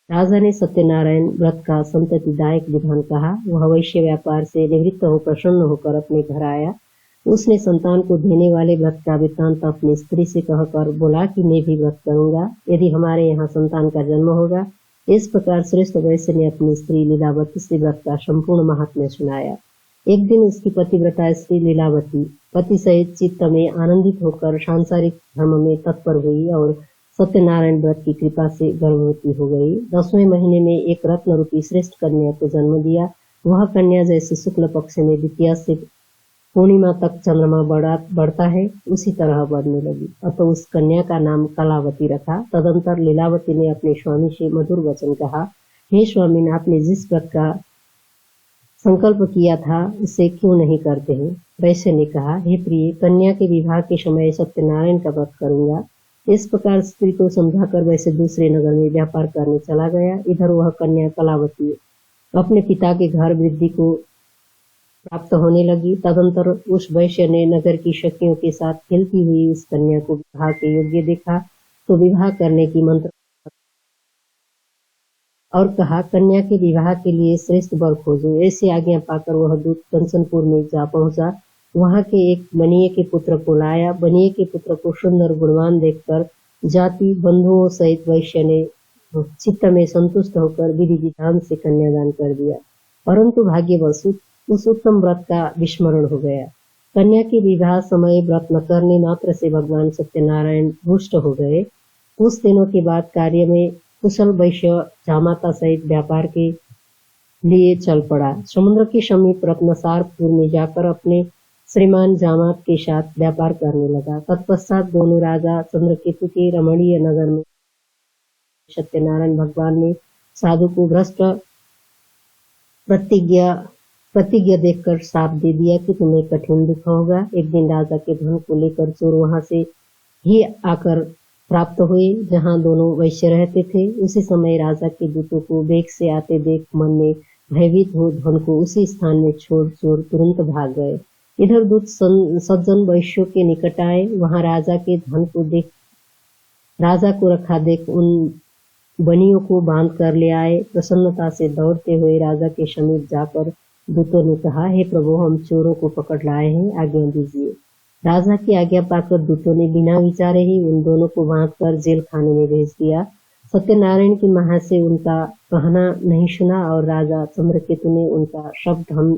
S1: राजा ने सत्यनारायण व्रत का संततिदायक विधान कहा। वह वैश्य व्यापार से निवृत्त हो प्रसन्न होकर अपने घर आया। उसने संतान को देने वाले व्रत का वृत्तांत अपनी स्त्री से कहकर बोला कि मैं भी व्रत करूंगा यदि हमारे यहाँ संतान का जन्म होगा। इस प्रकार श्रेष्ठ वैश्य ने अपनी स्त्री लीलावती से व्रत का संपूर्ण महात्म्य सुनाया। एक दिन उसकी पतिव्रता स्त्री लीलावती पति सहित चित्त में आनंदित होकर सांसारिक धर्म में तत्पर हुई और सत्यनारायण व्रत की कृपा से गर्भवती हो गई। 10वें महीने में एक रत्न रूपी श्रेष्ठ कन्या को जन्म दिया। वह कन्या जैसे शुक्ल पक्ष में द्वितीया से पूर्णिमा तक चंद्रमा बढ़ता है उसी तरह बढ़ने लगी। अतः उस कन्या का नाम कलावती रखा। तदंतर लीलावती ने अपने स्वामी से मधुर वचन कहा, हे स्वामी, आपने जिस व्रत का संकल्प किया था उसे क्यों नहीं करते हैं? वैश्य ने कहा, हे प्रिय, कन्या के विवाह के समय सत्यनारायण का व्रत करूंगा। इस प्रकार स्त्री को समझाकर वैसे दूसरे नगर में व्यापार करने चला गया। इधर वह कन्या कलावती अपने पिता के घर वृद्धि को प्राप्त होने लगी। तदंतर उस वैश्य ने नगर की सखियों के साथ खेलती हुई उस कन्या को विवाह के योग्य देखा तो विवाह करने की मंत्र और कहा, कन्या के विवाह के लिए श्रेष्ठ वर खोजो। ऐसी आज्ञा पाकर वह दूत कंचनपुर में जा पहुंचा। वहां के एक बनिए के पुत्र को लाया। बनिए के पुत्र को सुंदर गुणवान देखकर जाति बंधुओं सहित वैश्य ने चित्त में संतुष्ट होकर विधि विधान से कन्यादान कर दिया। परंतु भाग्यवश उस उत्तम व्रत का विस्मरण हो गया। कन्या के विवाह समय व्रत न करने मात्र से भगवान सत्यनारायण रुष्ट हो गए। कुछ दिनों के बाद कार्य में कुशल वैश्य जामाता सहित व्यापार के लिए चल पड़ा। समुद्र के समीप रत्नसारपुर में जाकर अपने श्रीमान जामात के साथ व्यापार करने लगा। तत्पश्चात दोनों राजा चंद्रकेतु के रमणीय नगर में सत्यनारायण भगवान ने साधु को भ्रष्ट प्रतिज्ञा देखकर श्राप दे दिया कि तुम्हें कठिन दुख होगा। एक दिन राजा के धन को लेकर चोर वहां से ही आकर प्राप्त हुए जहां दोनों वैश्य रहते थे। उसी समय राजा के दूतों को वेग से आते देख मन में भयभीत हो धन को उसी स्थान में छोड़ चोर तुरंत भाग गए। इधर दूत सज्जन वैश्यों के निकट आए। वहां राजा के धन को देख राजा को रखा देख उन बनियों को बांध कर ले आए। प्रसन्नता से दौड़ते हुए राजा के समीप जाकर दूतों ने कहा, हे प्रभु, हम चोरों को पकड़ लाए हैं, आज्ञा दीजिए। राजा की आज्ञा पाकर दूतों ने बिना विचारे ही उन दोनों को बांधकर जेल खाने में भेज दिया। सत्यनारायण की महा से उनका कहना नहीं सुना और राजा चंद्रकेतु ने उनका सब धन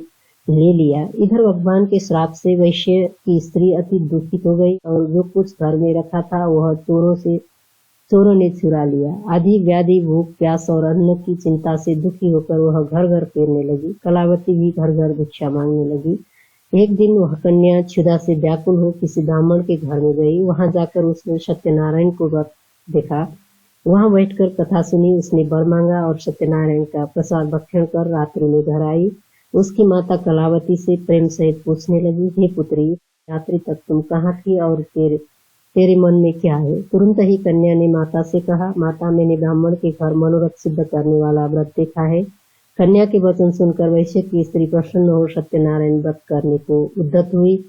S1: ले लिया। इधर भगवान के श्राप से वैश्य की स्त्री अति दुखित हो गई और जो कुछ घर में रखा था वह चोरों ने चुरा लिया। आदि व्याधि भूख प्यास और अन्न की चिंता से दुखी होकर वह घर घर फेरने लगी। कलावती भी घर घर भिक्षा मांगने लगी। एक दिन वह कन्या क्षुधा से व्याकुल हो किसी ब्राह्मण के घर में गई। वहां जाकर उसने सत्यनारायण को व्रत देखा। वहां बैठकर कथा सुनी। उसने वर मांगा और सत्यनारायण का प्रसाद भक्षण कर रात्रि में घर आई। उसकी माता कलावती से प्रेम सहित पूछने लगी, हे पुत्री, रात्रि तक तुम कहाँ थी और तेरे मन में क्या है? तुरंत ही कन्या ने माता से कहा, माता, मैंने ब्राह्मण के घर मनोरथ सिद्ध करने वाला व्रत देखा है। कन्या के वचन सुनकर वैश्य की स्त्री प्रसन्न हो सत्यनारायण व्रत करने को उद्यत हुई।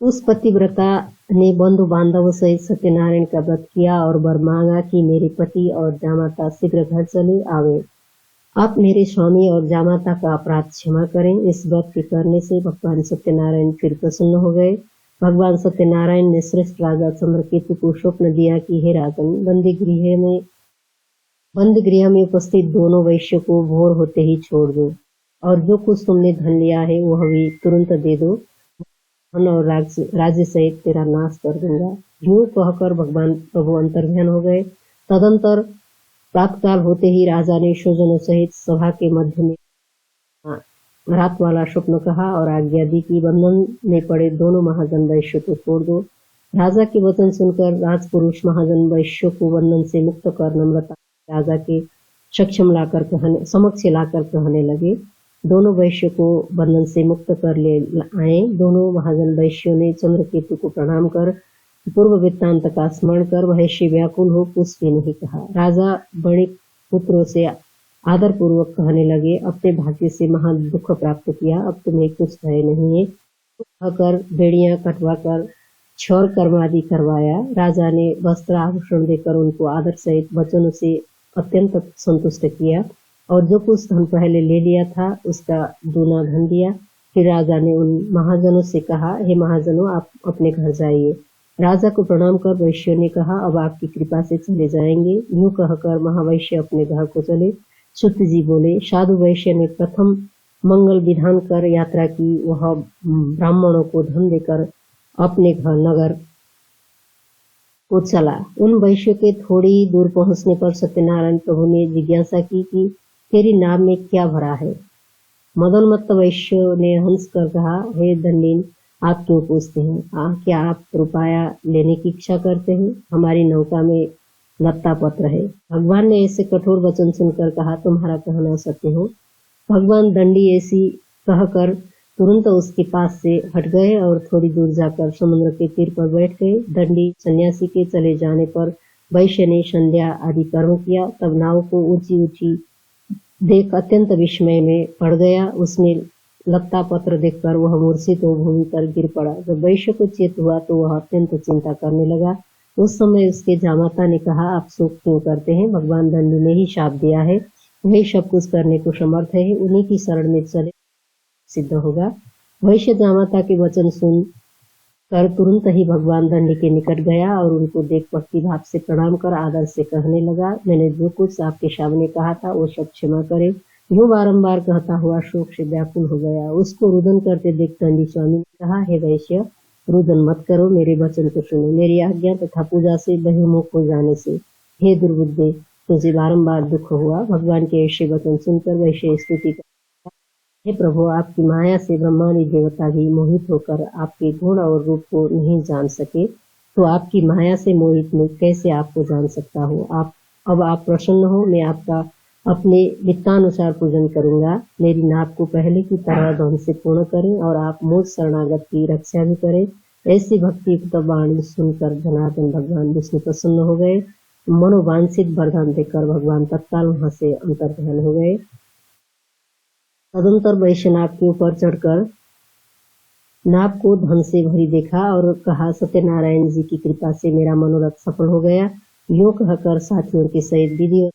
S1: उस पतिव्रता ने बंधु बांधवों सहित सत्यनारायण का व्रत किया और वर मांगा कि मेरे पति और जामाता शीघ्र घर चले आवे। आप मेरे स्वामी और जामाता का अपराध क्षमा करें। इस व्रत के करने से भगवान सत्यनारायण फिर प्रसन्न हो गए। भगवान सत्यनारायण ने श्रेष्ठ राजा चंद्रकेतु को स्वप्न दिया कि हे राजन, बंद गृह में उपस्थित दोनों वैश्यों को भोर होते ही छोड़ दो और जो कुछ तुमने धन लिया है वह भी तुरंत दे दो। धन और राज्य सहित तेरा नाश कर दूंगा। यूं कहकर भगवान प्रभु अंतर्ध्यान हो गए। तदंतर प्रातःकाल होते ही राजा ने स्वजनों सहित सभा के मध्य में रात वाला स्वप्न कहा और आज्ञा दी कि बंधन में पड़े दोनों महाजन वैश्यों को छोड़ दो। राजा के वचन सुनकर राजपुरुष महाजन वैश्यों को बंधन से मुक्त कर नम्रता राजा के समक्ष लाकर कहने लगे। दोनों वैश्यों को बंधन से मुक्त कर ले आए। दोनों महाजन वैश्यों ने चंद्रकेतु को प्रणाम कर पूर्व वृत्तांत का स्मरण कर वैश्य व्याकुल हो कुछ भी नहीं कहा। राजा बड़े पुत्रों से आदर पूर्वक कहने लगे, अपने भाग्य से महान दुख प्राप्त किया, अब तुम्हें कुछ भय नहीं है। कहकर बेड़ियां कटवाकर क्षौर कर्म आदि करवाया। राजा ने वस्त्र आभूषण देकर उनको आदर सहित वचनों से अत्यंत संतुष्ट किया। और जो कुछ धन पहले ले लिया था उसका दूना धन दिया। फिर राजा ने उन महाजनों से कहा, हे महाजनों, आप अपने घर जाइए। राजा को प्रणाम कर वैश्य ने कहा, अब आपकी कृपा से चले जाएंगे। यूं कहकर महावैश्य अपने घर को चले। सूत जी बोले, साधु वैश्य ने प्रथम मंगल विधान कर यात्रा की। वह ब्राह्मणों को धन देकर अपने घर नगर को चला। उन वैश्य के थोड़ी दूर पहुंचने पर सत्यनारायण प्रभु ने जिज्ञासा की कि तेरी नाव में क्या भरा है। मदोन्मत्त वैश्य ने हंस कर कहा, हे दंडीन, आप क्यों पूछते हैं? क्या आप रुपया लेने की इच्छा करते हैं? हमारी नौका में लत्ता पत्र है। भगवान ने ऐसे कठोर वचन सुनकर कहा, तुम्हारा कहना सत्य हो। भगवान दंडी ऐसी कहकर तुरंत उसके पास से हट गए और थोड़ी दूर जाकर समुद्र के तीर पर बैठ गए। दंडी सन्यासी के चले जाने पर वैश्य ने संध्या आदि कर्म किया। तब नाव को ऊंची ऊंची देख अत्यंत विस्मय में पड़ गया। उसमें लत्ता पत्र देखकर वह मूर्छित हो भूमि पर गिर पड़ा। जब वैश्य को चेत हुआ तो वह अत्यंत चिंता करने लगा। उस समय उसके जामाता ने कहा, आप शोक क्यों करते हैं? भगवान दंडी ने ही शाप दिया है, वही सब कुछ करने को समर्थ है। उन्हीं की शरण में चले सिद्ध होगा। वैश्य जामाता के वचन सुन कर तुरंत ही भगवान दंडी के निकट गया और उनको देख भक्ति भाव से प्रणाम कर आदर से कहने लगा, मैंने जो कुछ आपके सामने कहा था वो सब क्षमा करें। यूं बारंबार कहता हुआ शोक से व्याकुल हो गया। उसको रुदन करते देख दंडी स्वामी ने कहा, हे वैश्य, रुदन मत करो, मेरे वचन को सुनो। मेरी आज्ञा तथा पूजा से बहिर्मुख हो जाने से हे दुर्बुद्धे, तुझे बारंबार दुख हुआ। भगवान के ऐसे वचन सुनकर वैश्य स्तुति कर, हे प्रभु, आपकी माया से ब्रह्मादि देवता भी मोहित होकर आपके गुण और रूप को नहीं जान सके, तो आपकी माया से मोहित में कैसे आपको जान सकता हूँ। अब आप प्रसन्न हो, मैं आपका अपने वित्तानुसार पूजन करूंगा। मेरी नाप को पहले की तरह धन से पूर्ण करें और आप मुझ शरणागत की रक्षा भी करें। ऐसी भक्ति युक्त वाणी सुनकर जनार्दन भगवान विष्णु प्रसन्न हो गए। मनोवांछित वरदान देकर भगवान तत्काल वहां से अंतर्ध्यान हो गए। तदंतर वैश्यनाथ के ऊपर चढ़कर नाव को धन से भरी देखा और कहा, सत्यनारायण जी की कृपा से मेरा मनोरथ सफल हो गया। यूं कहकर साथियों के सहित विधि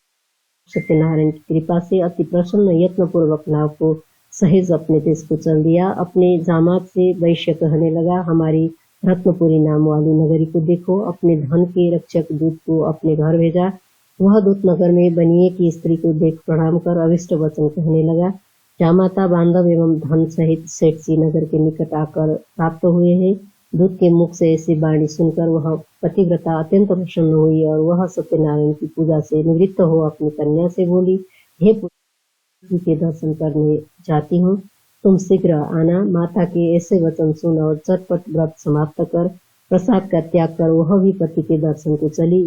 S1: सत्यनारायण की कृपा से अति प्रसन्न यत्न पूर्वक नाव को सहेज अपने देश को चल दिया। अपने जामात से वैश्य कहने लगा, हमारी रत्नपुरी नाम वाली नगरी को देखो। अपने धन के रक्षक दूत को अपने घर भेजा। वह दूत नगर में बनिए की स्त्री को देख प्रणाम कर अविष्ट वचन कहने लगा। जामाता बांधव एवं धन सहित सेठ जी नगर के निकट आकर प्राप्त हुए हैं। दूत के मुख से ऐसी वाणी सुनकर वह पतिव्रता अत्यंत प्रसन्न हुई और वह सत्यनारायण की पूजा से निवृत्त हो अपनी कन्या से बोली, हे पुत्री के दर्शन करने जाती हूँ, तुम शीघ्र आना। माता के ऐसे वचन सुन और चटपट व्रत समाप्त कर प्रसाद का त्याग कर वह भी पति के दर्शन को चली।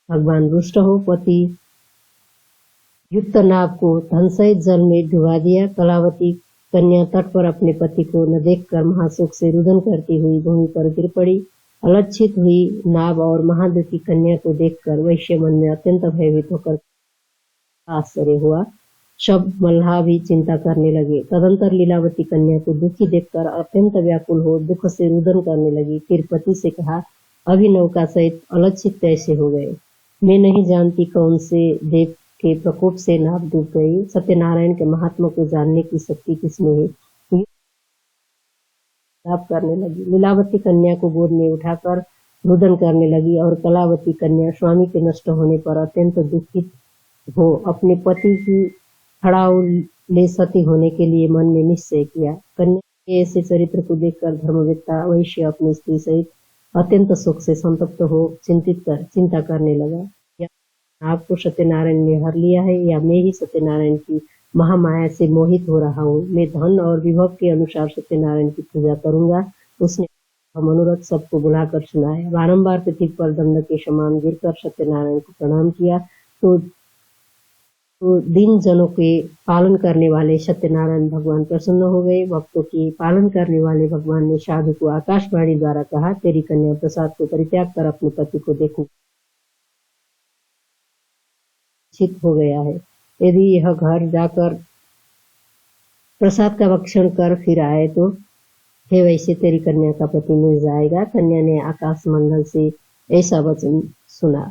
S1: भगवान रुष्ट हो पति युक्त नाव को धन सहित जल में डुबा दिया। कलावती कन्या तट पर अपने पति को न देखकर महाशोक से रुदन करती हुई भूमि पर गिर पड़ी। अलक्षित हुई नाव और महादेव की कन्या को देखकर वैश्य मन में अत्यंत भयभीत होकर आश्चर्य हुआ। सब मल्लाह भी चिंता करने लगे। तदंतर लीलावती कन्या को दुखी देखकर अत्यंत व्याकुल हो दुख से रुदन करने लगी। फिर पति से कहा, अभी नौका सहित अलक्षित कैसे हो गए? मैं नहीं जानती कौन से देव के प्रकोप से नाव डूब गई। सत्यनारायण के महात्मा को जानने की शक्ति किसमें है? लाभ करने लगी। लीलावती कन्या को गोद में उठाकर रुदन करने लगी और कलावती कन्या स्वामी के नष्ट होने पर अत्यंत दुखित हो अपने पति की हड़ाऊ ले सती होने के लिए मन में निश्चय किया। कन्या के ऐसे चरित्र को देखकर धर्मवेत्ता वैश्य अपनी स्त्री सहित अत्यंत शोक से संतप्त हो चिंता करने लगा। आपको सत्यनारायण ने हर लिया है या मैं ही सत्यनारायण की महामाया से मोहित हो रहा हूँ? मैं धन और विभव के अनुसार सत्यनारायण की पूजा करूंगा। उसने मनोरथ सबको बुलाकर सुनाया। बारंबार पृथ्वी पर दंड के समान गिरकर सत्यनारायण को प्रणाम किया तो दिन जनों के पालन करने वाले सत्यनारायण भगवान प्रसन्न हो गए। भक्तों की पालन करने वाले भगवान ने साधु को आकाशवाणी द्वारा कहा, तेरी कन्या प्रसाद को परित्याग कर अपने पति को देखो हो गया है। यदि यह घर जाकर प्रसाद का भक्षण कर फिर आए तो हे वैसे तेरी कन्या का पति मिल जाएगा। कन्या ने आकाश मंडल से ऐसा वचन सुना।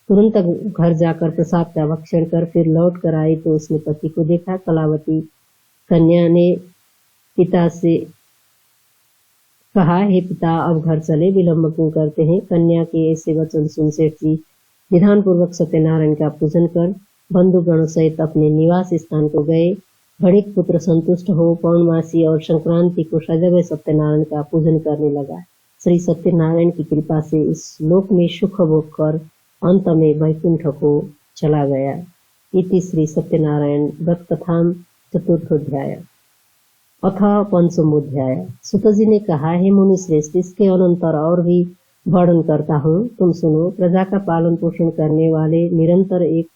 S1: तुरंत घर जाकर प्रसाद का भक्षण कर फिर लौट कर आई तो उसने पति को देखा। कलावती कन्या ने पिता से कहा, हे पिता, अब घर चले, विलंब क्यों करते हैं। कन्या के ऐसे वचन सुन सेठ जी विधान पूर्वक सत्यनारायण का पूजन कर बंधुगणों सहित अपने निवास स्थान को गए। गणित पुत्र संतुष्ट हो पौर्णमासी और संक्रांति को सजग सत्यनारायण का पूजन करने लगा। श्री सत्यनारायण की कृपा से इस लोक में सुख भोग कर अंत में वैकुंठ को चला गया। इति श्री सत्यनारायण व्रत कथा चतुर्थोध्याय। अथ पंचमोध्याय। सुतजी ने कहा, हे मुनि श्रेष्ठ, इसके अनंतर और भी वर्णन करता हूँ, तुम सुनो। प्रजा का पालन पोषण करने वाले निरंतर एक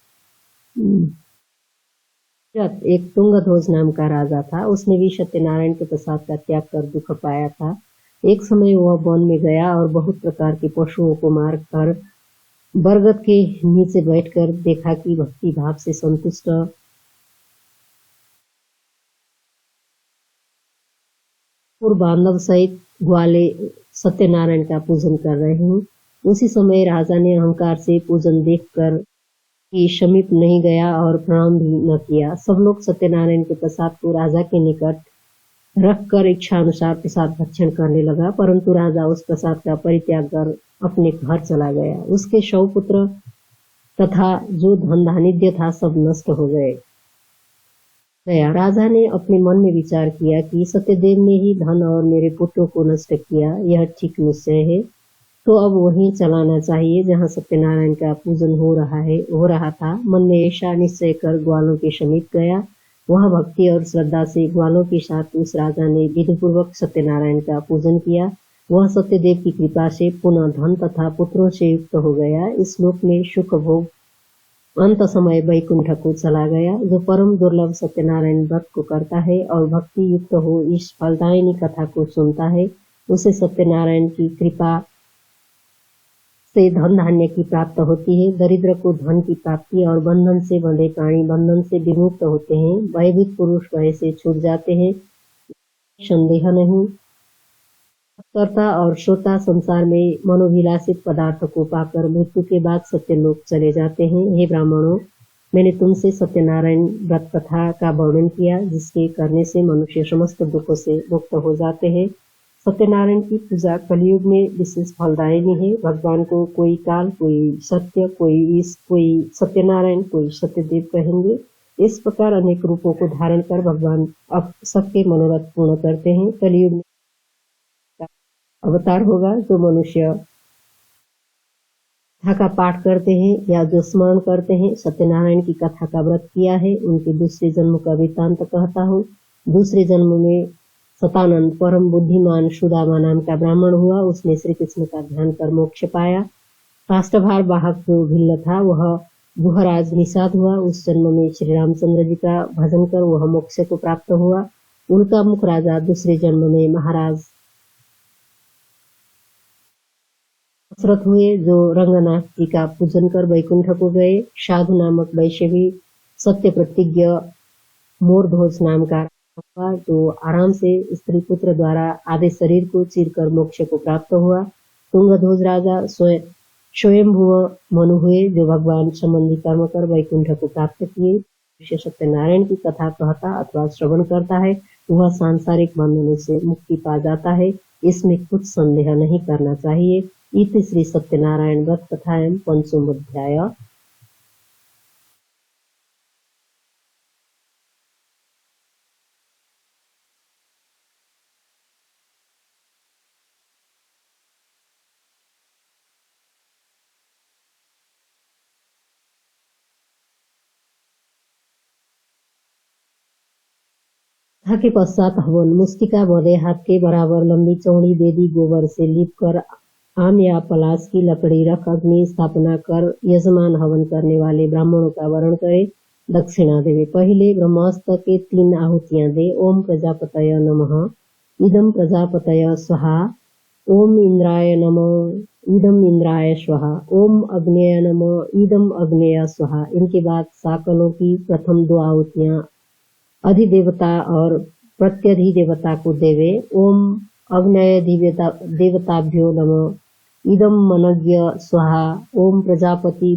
S1: तुंगध्वज नाम का राजा था। उसने भी सत्यनारायण के प्रसाद का त्याग कर दुख पाया था। एक समय वह वन में गया और बहुत प्रकार के पशुओं को मार कर बरगद के नीचे बैठकर देखा कि भक्ति भाव से संतुष्ट बांधव सहित ग्वाले सत्यनारायण का पूजन कर रहे हैं। उसी समय राजा ने अहंकार से पूजन देखकर कि समीप नहीं गया और प्रणाम भी न किया। सब लोग सत्यनारायण के प्रसाद को राजा के निकट रखकर इच्छा अनुसार प्रसाद भक्षण करने लगा, परंतु राजा उस प्रसाद का परित्याग कर अपने घर चला गया। उसके 100 पुत्र तथा जो धन धान्य था सब नष्ट हो गया। राजा ने अपने मन में विचार किया कि सत्यदेव ने ही धन और मेरे पुत्रों को नष्ट किया, यह ठीक निश्चय है, तो अब वहीं चलाना चाहिए जहाँ सत्यनारायण का पूजन हो रहा था। मन में ऐसा निश्चय कर ग्वालों के समीप गया। वहाँ भक्ति और श्रद्धा से ग्वालों के साथ उस राजा ने विधिपूर्वक सत्यनारायण का पूजन किया। वह सत्यदेव की कृपा से पुनः धन तथा पुत्रों से युक्त हो गया। इस लोक में सुख भोग अंत समय वैकुंठ को चला गया। जो परम दुर्लभ सत्यनारायण व्रत को करता है और भक्ति युक्त हो इस फलदायिनी कथा को सुनता है, उसे सत्यनारायण की कृपा से धन धान्य की प्राप्त होती है। दरिद्र को धन की प्राप्ति और बंधन से बंधे प्राणी बंधन से विमुक्त होते हैं। भयभीत पुरुष भय से छूट जाते हैं, संदेह नहीं। कर्ता और श्रोता संसार में मनोभिलाषित पदार्थ को पाकर मृत्यु के बाद सत्यलोक चले जाते हैं। हे ब्राह्मणों, मैंने तुमसे सत्यनारायण व्रत कथा का वर्णन किया, जिसके करने से मनुष्य समस्त दुखों से मुक्त हो जाते हैं। सत्यनारायण की पूजा कलयुग में विशेष फलदायिनी है। भगवान को कोई काल, कोई सत्य, कोई ईश, कोई सत्यनारायण, कोई सत्यदेव कहेंगे। इस प्रकार अनेक रूपों को धारण कर भगवान अब सबके मनोरथ पूर्ण करते हैं। कलयुग में अवतार होगा। जो मनुष्य कथा का पाठ करते हैं या जो स्मरण करते हैं, सत्यनारायण की कथा का व्रत किया है, उनके दूसरे जन्म का वृत्तांत कहता हूँ। दूसरे जन्म में सतानंद परम बुद्धिमान सुदामा नाम का ब्राह्मण हुआ। उसने श्री कृष्ण का ध्यान कर मोक्ष पाया। काष्ठभार वाहक जो भिल्ल था वह गुहराज निषाद हुआ। उस जन्म में श्री रामचंद्र जी का भजन कर वह मोक्ष को प्राप्त हुआ। उनका मुख राजा दूसरे जन्म में महाराज दशरथ हुए, जो रंगनाथ जी का पूजन कर वैकुंठ को गए। साधु नामक वैश्यवी सत्य प्रतिज्ञ मोरध्वज नाम का जो आराम से स्त्री पुत्र द्वारा आधे शरीर को चीरकर मोक्ष को प्राप्त हुआ। तुंगध्वज राजा स्वयंभुव मनु हुए, जो भगवान संबंधी कर्म कर वैकुंठ को प्राप्त किए। सत्यनारायण की कथा कहता अथवा श्रवण करता है, वह सांसारिक बंधनों से मुक्ति पा जाता है। इसमें कुछ संदेह नहीं करना चाहिए। इति श्री सत्यनारायण व्रत कथायां पंचमोध्याय। कथा के पश्चात हवन। मुस्तिका बड़े हाथ के बराबर लंबी चौड़ी वेदी गोबर से लीप कर आम या पलाश की लकड़ी रख अग्नि स्थापना कर यजमान हवन करने वाले ब्राह्मणों का वर्ण करे। दक्षिणा देवे। पहले ब्रह्मास्त्र के 3 आहुतियां दे। ओम प्रजापतय नमः, इदम प्रजापतय स्वाहा, ओम इंद्राय नमः, इदम इंद्राय स्वाहा, ओम अग्नेय नमः, इदम अग्नेय स्वाहा। इनके बाद साकलों की प्रथम 2 आहुतियां अधिदेवता और प्रत्यधिदेवता को देवे। ओम अग्नेय देवताभ्यो नमः, इदं मनज्ञ स्वाहा। ओम प्रजापति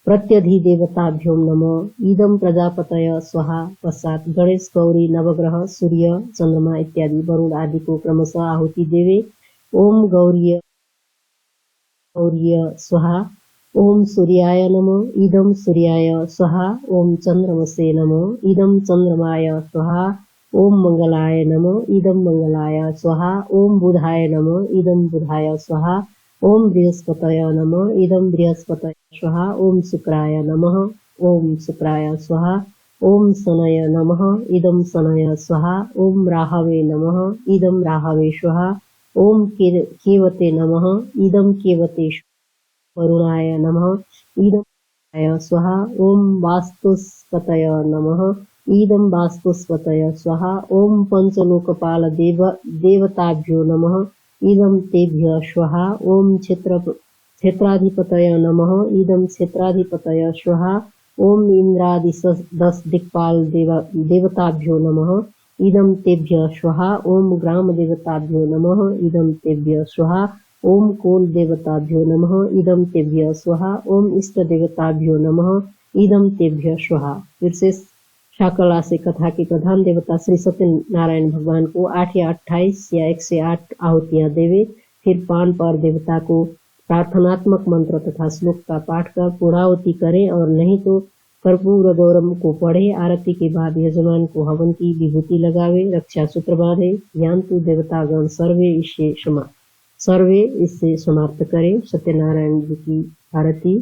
S1: प्रत्यधिदेवताभ्यो नमः। इदं प्रजापतय स्वाहा। पश्चात गणेश, गौरी, नवग्रह, सूर्य, चंद्रमा इत्यादि वरुण आदि को क्रमशः आहुति देवे। ओम गौरीय स्वाहा। ओम सूर्याय नमः। इदं सूर्याय स्वाहा। ओम चंद्रमसे नमः। इदं चंद्रमाय स्वाहा। ओम मंगलाय नमः। इदं मंगलाय स्वाहा। ओम बुधाय नमः। इदं बुधाय स्वाहा। ओम बृहस्पतय नमः। इदं बृहस्पतय स्वाहा। ओम शुक्राय नमः। ओम शुक्राय स्वाहा। ओम शनय नमः। इदं शनय स्वाहा। ओम राहवे नमः। इदं राहवे स्वाहा। ओम केवते नमः। इदं केवते स्वाहा। वरुणाय नमः। इदं वरुणाय स्वाहा। ओम वास्तुस्पतय नमः। इदं वास्तुस्पतय स्वाहा। ओम पंचलोकपाल देवताभ्यो नमः। इदं तेभ्यः स्वाहा। ओम क्षेत्राधिपतय नमः। इदं क्षेत्राधिपतय स्वाहा। ओम इंद्रादि 10 दिक्पाल देवताभ्यो नमः। इदं तेभ्यः स्वाहा। ओम ग्राम देवताभ्यो नमः। इदं तेभ्यः स्वाहा। ओम कोल देवताभ्यो नमः। इदं तेभ्यः स्वाहा। ओम इष्ट देवताभ्यो नमः। इदं तेभ्यः स्वाहा। फिर से शाकला से कथा के प्रधान देवता श्री सत्यनारायण भगवान को 8 या 28 या 108 आहुतियां देवे। फिर पान पर देवता को प्रार्थनात्मक मंत्र तथा श्लोक का पाठ कर पूर्णाहुति करे, और नहीं तो कर्पूर गौरम को पढ़े। आरती के बाद यजमान को हवन की विभूति लगावे, रक्षा सूत्र बांधे। यान्तु देवतागण सर्वे इससे समाप्त करें। सत्यनारायण जी की आरती।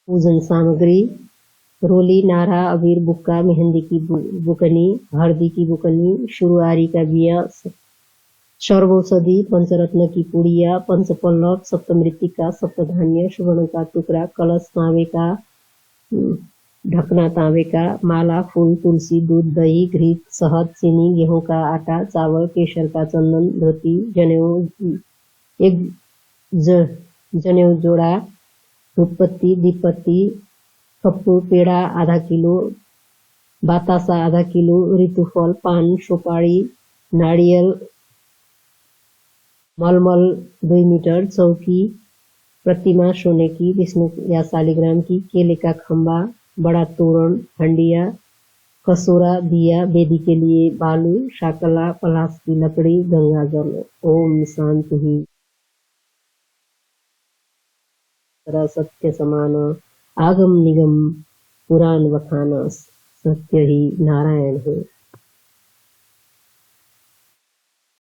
S1: पूजन सामग्री: रोली, नारा, अबीर, बुक्का, मेहंदी की बुकनी, हल्दी की बुकनी, शुरुआरी का बिया, सर्वौषधि, पंचरत्न की पुड़िया, पंचपल्लव, सप्तमृत्तिका, सप्तधान्य, सुवर्ण का टुकड़ा, कलश तांबे का, ढकना तांबे का, माला, फूल, तुलसी, दूध, दही, घी, शहद, चीनी, गेहूं का आटा, चावल, केसर का चंदन, धोती, जनेऊ जोड़ा, धूपपत्ती, दीपपत्ती, कप्पू, पेड़ा आधा किलो, बतासा आधा किलो, ऋतुफल, पान, सुपारी, नारियल, मलमल 2 मीटर, चौकी, प्रतिमा सोने की, विष्णु या शालिग्राम की, केले का खंबा, बड़ा तोरण, हंडिया, कसोरा, दिया, वेदी के लिए बालू, शाकला, पलाश की लकड़ी, गंगा जल। ओम शांति ही। सत्य समान आगम निगम पुराण बखान, सत्य ही नारायण है।